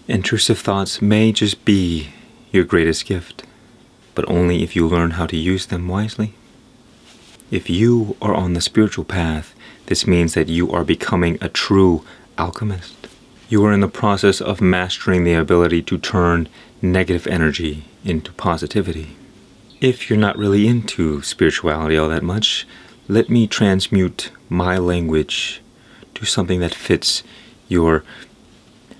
Intrusive thoughts may just be your greatest gift, but only if you learn how to use them wisely. If you are on the spiritual path, this means that you are becoming a true alchemist. You are in the process of mastering the ability to turn negative energy into positivity. If you're not really into spirituality all that much, let me transmute my language to something that fits your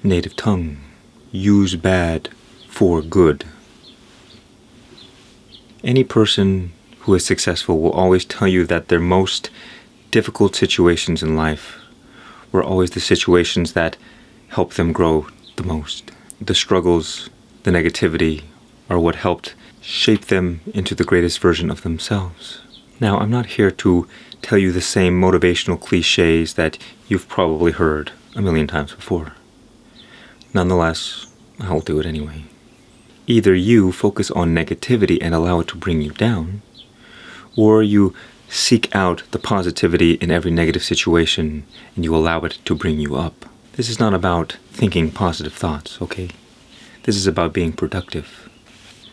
native tongue. Use bad for good. Any person who is successful will always tell you that their most difficult situations in life were always the situations that helped them grow the most. The struggles, the negativity, are what helped shape them into the greatest version of themselves. Now, I'm not here to tell you the same motivational cliches that you've probably heard a million times before. Nonetheless, I'll do it anyway. Either you focus on negativity and allow it to bring you down, or you seek out the positivity in every negative situation and you allow it to bring you up. This is not about thinking positive thoughts, okay? This is about being productive.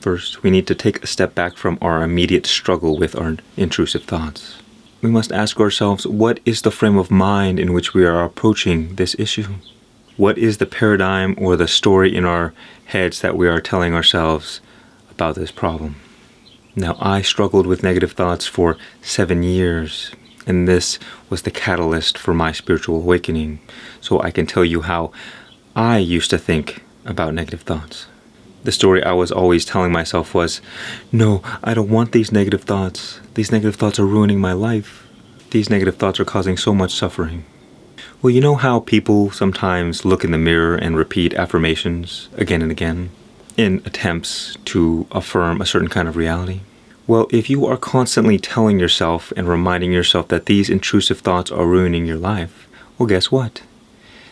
First, we need to take a step back from our immediate struggle with our intrusive thoughts. We must ask ourselves, what is the frame of mind in which we are approaching this issue? What is the paradigm or the story in our heads that we are telling ourselves about this problem? Now, I struggled with negative thoughts for 7 years, and this was the catalyst for my spiritual awakening. So I can tell you how I used to think about negative thoughts. The story I was always telling myself was, no, I don't want these negative thoughts. These negative thoughts are ruining my life. These negative thoughts are causing so much suffering. Well, you know how people sometimes look in the mirror and repeat affirmations again and again in attempts to affirm a certain kind of reality? Well, if you are constantly telling yourself and reminding yourself that these intrusive thoughts are ruining your life, well, guess what?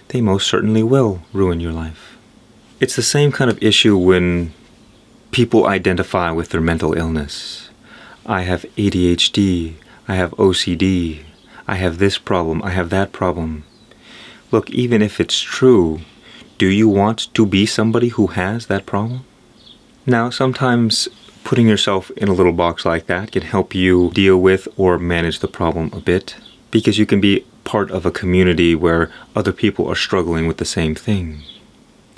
They most certainly will ruin your life. It's the same kind of issue when people identify with their mental illness. I have ADHD, I have OCD, I have this problem, I have that problem. Look, even if it's true, do you want to be somebody who has that problem? Now, sometimes putting yourself in a little box like that can help you deal with or manage the problem a bit, because you can be part of a community where other people are struggling with the same thing.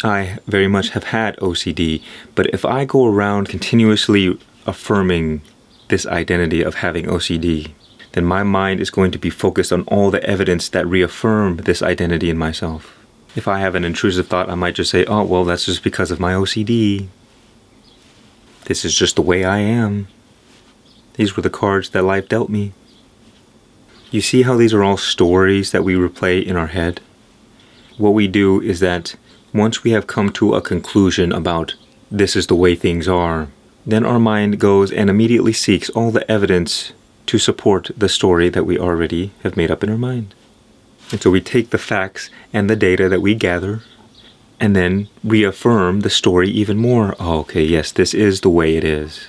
I very much have had OCD, but if I go around continuously affirming this identity of having OCD, then my mind is going to be focused on all the evidence that reaffirm this identity in myself. If I have an intrusive thought, I might just say, oh, well, that's just because of my OCD. This is just the way I am. These were the cards that life dealt me. You see how these are all stories that we replay in our head? What we do is that once we have come to a conclusion about this is the way things are, then our mind goes and immediately seeks all the evidence to support the story that we already have made up in our mind. And so we take the facts and the data that we gather and then reaffirm the story even more. Oh, okay, yes, this is the way it is.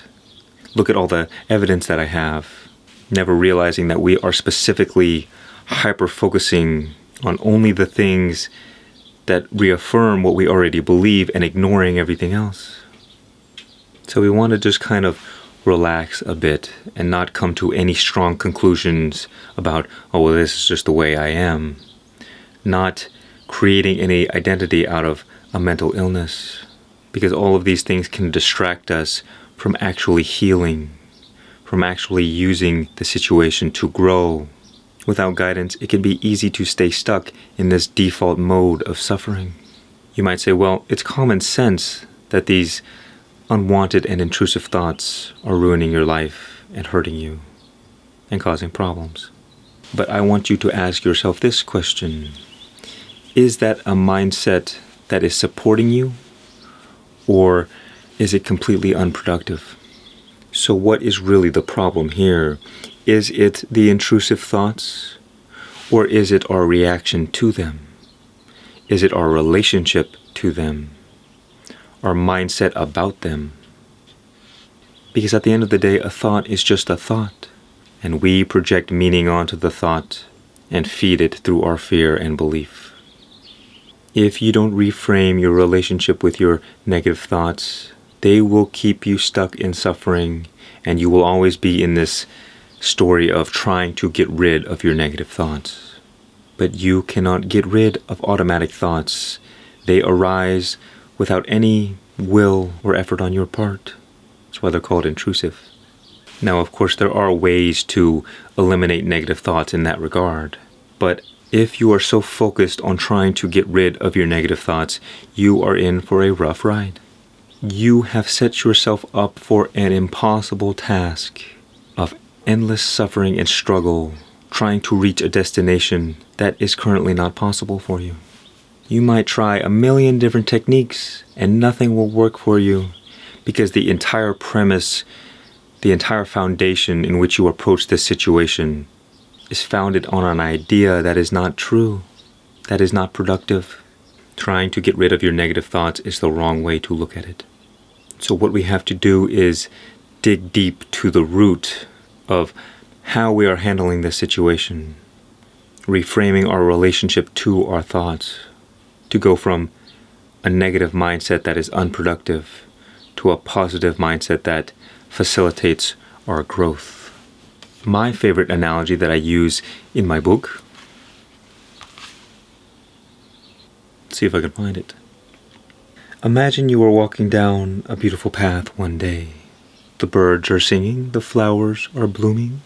Look at all the evidence that I have. Never realizing that we are specifically hyper-focusing on only the things that reaffirm what we already believe and ignoring everything else. So we want to just kind of relax a bit and not come to any strong conclusions about, oh, well, this is just the way I am. Not creating any identity out of a mental illness, because all of these things can distract us from actually healing, from actually using the situation to grow. Without guidance, it can be easy to stay stuck in this default mode of suffering. You might say, well, it's common sense that these unwanted and intrusive thoughts are ruining your life and hurting you and causing problems. But I want you to ask yourself this question. Is that a mindset that is supporting you, or is it completely unproductive? So what is really the problem here? Is it the intrusive thoughts, or is it our reaction to them? Is it our relationship to them? Our mindset about them? Because at the end of the day, a thought is just a thought, and we project meaning onto the thought and feed it through our fear and belief. If you don't reframe your relationship with your negative thoughts, they will keep you stuck in suffering, and you will always be in this story of trying to get rid of your negative thoughts. But you cannot get rid of automatic thoughts. They arise without any will or effort on your part. That's why they're called intrusive. Now, of course, there are ways to eliminate negative thoughts in that regard. But if you are so focused on trying to get rid of your negative thoughts, you are in for a rough ride. You have set yourself up for an impossible task of endless suffering and struggle, trying to reach a destination that is currently not possible for you. You might try a million different techniques and nothing will work for you because the entire premise, the entire foundation in which you approach this situation is founded on an idea that is not true, that is not productive. Trying to get rid of your negative thoughts is the wrong way to look at it. So what we have to do is dig deep to the root of how we are handling this situation, reframing our relationship to our thoughts, to go from a negative mindset that is unproductive to a positive mindset that facilitates our growth. My favorite analogy that I use in my book, let's see if I can find it. Imagine you are walking down a beautiful path one day. The birds are singing, the flowers are blooming,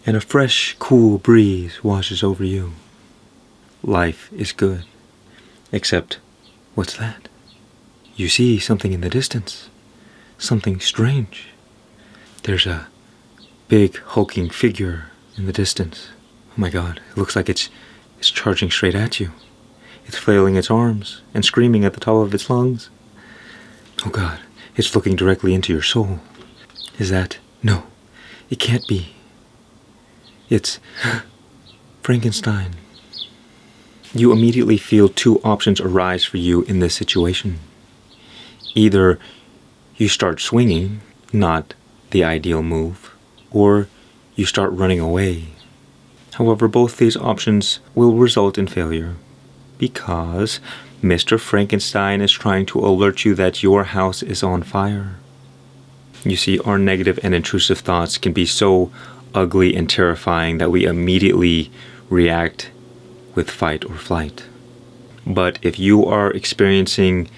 and a fresh, cool breeze washes over you. Life is good. Except, what's that? You see something in the distance. Something strange. There's a big, hulking figure in the distance. Oh my God, it looks like it's charging straight at you. It's flailing its arms and screaming at the top of its lungs. Oh God, it's looking directly into your soul. Is that? No, it can't be. It's Frankenstein. You immediately feel two options arise for you in this situation. Either you start swinging, not the ideal move, or you start running away. However, both these options will result in failure because Mr. Frankenstein is trying to alert you that your house is on fire. You see, our negative and intrusive thoughts can be so ugly and terrifying that we immediately react with fight or flight. But if you are experiencing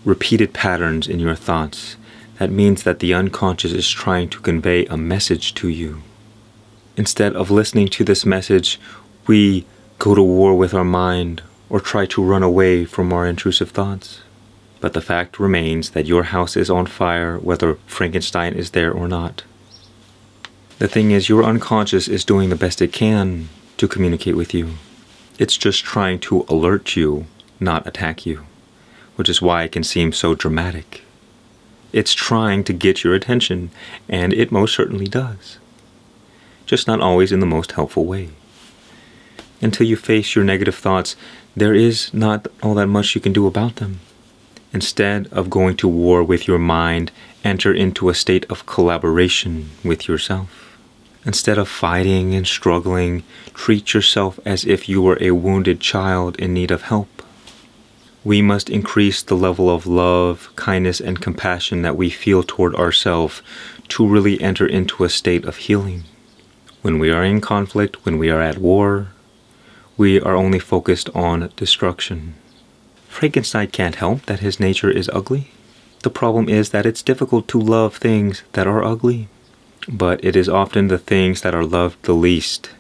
repeated patterns in your thoughts, that means that the unconscious is trying to convey a message to you. Instead of listening to this message, we go to war with our mind or try to run away from our intrusive thoughts. But the fact remains that your house is on fire whether Frankenstein is there or not. The thing is, your unconscious is doing the best it can to communicate with you. It's just trying to alert you, not attack you, which is why it can seem so dramatic. It's trying to get your attention, and it most certainly does. Just not always in the most helpful way. Until you face your negative thoughts, there is not all that much you can do about them. Instead of going to war with your mind, enter into a state of collaboration with yourself. Instead of fighting and struggling, treat yourself as if you were a wounded child in need of help. We must increase the level of love, kindness, and compassion that we feel toward ourselves to really enter into a state of healing. When we are in conflict, when we are at war, we are only focused on destruction. Frankenstein can't help that his nature is ugly. The problem is that it's difficult to love things that are ugly. But it is often the things that are loved the least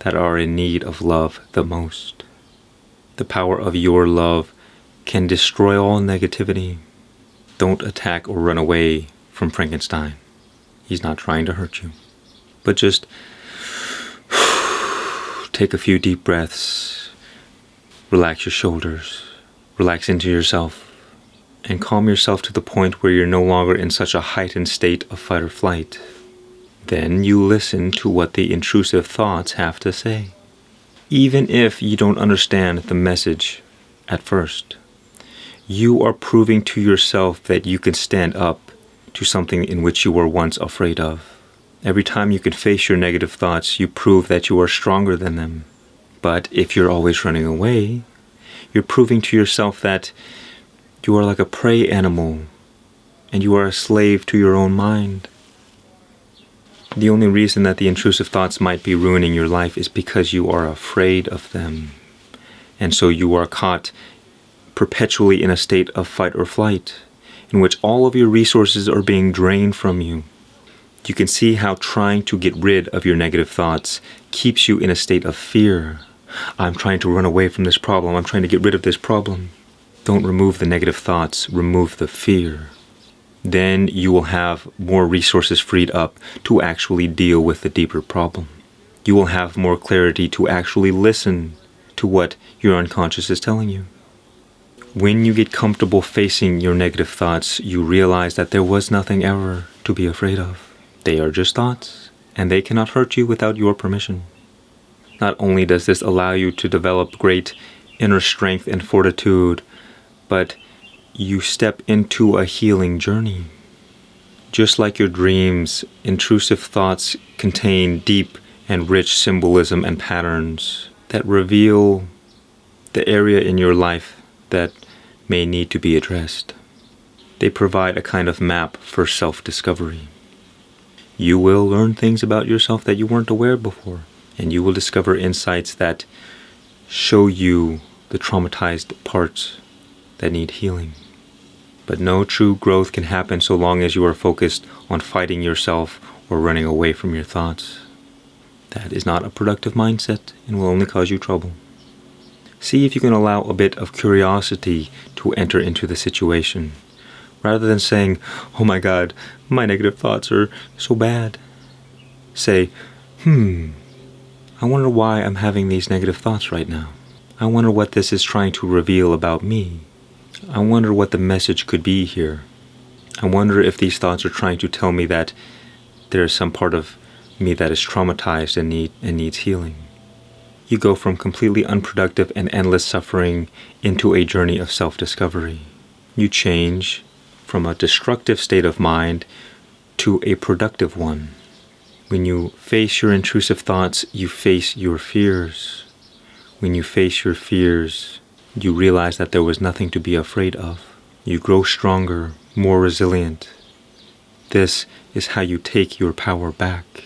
that are in need of love the most. The power of your love can destroy all negativity. Don't attack or run away from Frankenstein. He's not trying to hurt you. But just take a few deep breaths, relax your shoulders, relax into yourself, and calm yourself to the point where you're no longer in such a heightened state of fight or flight. Then you listen to what the intrusive thoughts have to say. Even if you don't understand the message at first, you are proving to yourself that you can stand up to something in which you were once afraid of. Every time you can face your negative thoughts, you prove that you are stronger than them. But if you're always running away, You're proving to yourself that you are like a prey animal and you are a slave to your own mind. The only reason that the intrusive thoughts might be ruining your life is because you are afraid of them. And so you are caught perpetually in a state of fight or flight, in which all of your resources are being drained from you. You can see how trying to get rid of your negative thoughts keeps you in a state of fear. I'm trying to run away from this problem. I'm trying to get rid of this problem. Don't remove the negative thoughts. Remove the fear. Then you will have more resources freed up to actually deal with the deeper problem. You will have more clarity to actually listen to what your unconscious is telling you. When you get comfortable facing your negative thoughts, you realize that there was nothing ever to be afraid of. They are just thoughts, and they cannot hurt you without your permission. Not only does this allow you to develop great inner strength and fortitude, but you step into a healing journey. Just like your dreams, intrusive thoughts contain deep and rich symbolism and patterns that reveal the area in your life that may need to be addressed. They provide a kind of map for self-discovery. You will learn things about yourself that you weren't aware before, and you will discover insights that show you the traumatized parts that need healing. But no true growth can happen so long as you are focused on fighting yourself or running away from your thoughts. That is not a productive mindset and will only cause you trouble. See if you can allow a bit of curiosity to enter into the situation, rather than saying, "Oh my God, my negative thoughts are so bad." Say, I wonder why I'm having these negative thoughts right now. I wonder what this is trying to reveal about me. I wonder what the message could be here. I wonder if these thoughts are trying to tell me that there is some part of me that is traumatized and needs healing. You go from completely unproductive and endless suffering into a journey of self-discovery. You change from a destructive state of mind to a productive one. When you face your intrusive thoughts, you face your fears. When you face your fears, you realize that there was nothing to be afraid of. You grow stronger, more resilient. This is how you take your power back.